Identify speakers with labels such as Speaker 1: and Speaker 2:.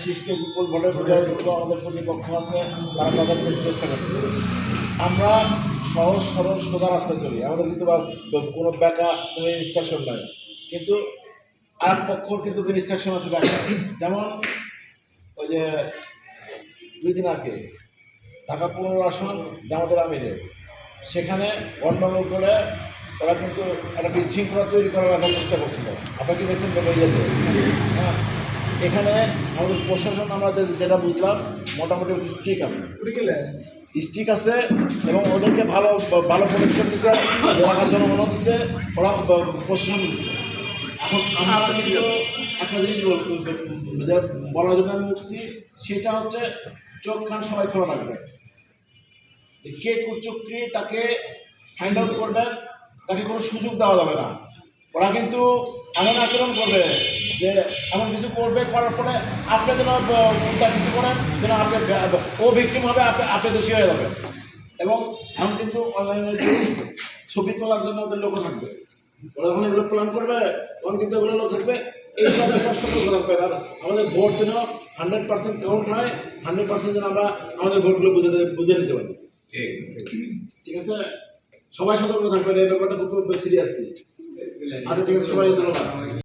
Speaker 1: শিশকে বিপুল ভোটে বোঝার জন্য আমাদের প্রতিপক্ষ আছে, তারা তাদের চেষ্টা করতেছে। আমরা সহজ সরল সোজা রাস্তায় চলি, আমাদের কিন্তু কোনো ব্যাকা কোনো ইনস্ট্রাকশন নাই, কিন্তু আর এক পক্ষর কিন্তু ইনস্ট্রাকশন আছে ব্যাকা। যেমন ওই যে 2 দিন আগে ঢাকা 15 আসন জামাতের আমিরের, সেখানে গণ্ডগোল করে ওরা কিন্তু একটা বিশৃঙ্খলা তৈরি করার রাখার চেষ্টা করছিল। আপনারা কি দেখছেন ইয়েতে? হ্যাঁ, এখানে আমাদের প্রশাসন আমরা যেটা বুঝলাম মোটামুটি স্ট্রিক আছে, স্ট্রিক আছে, এবং ওদেরকে ভালো ভালো প্রোটেকশন দিচ্ছে, এলাকার জনগণও দিচ্ছে, ওরা প্রশাসন দিচ্ছে। এখন আমরা কিন্তু একটা জিনিস বলার জন্য আমি উঠছি, সেটা হচ্ছে চোখ কান সবাই খোলা রাখবে। কে কুচক্রি তাকে ফাইন্ড আউট করবেন, তাকে কোনো সুযোগ দেওয়া যাবে না। ওরা কিন্তু এমন আচরণ করবে যে এমন কিছু করবে, করার পরে আপনি যেন তার কিছু করেন যেন আপনি ও ভিক্টিম হবে, আপনি দোষী হয়ে যাবে। এবং এমন কিন্তু অনলাইনে ছবি তোলার জন্য ওদের লোকও থাকবে। ওরা যখন এগুলো প্ল্যান করবে তখন কিন্তু এগুলো লোক থাকবে। এই সব সতর্ক থাকবে। আর আমাদের ভোট যেন 100% কাউন্ট হয়, 100% যেন আমরা আমাদের ভোটগুলো বুঝে নিতে পারি। ঠিক আছে, সবাই সতর্ক থাকবেন, এই ব্যাপারটা খুব সিরিয়াসলি। আচ্ছা, ঠিক আছে, সবাই ধন্যবাদ।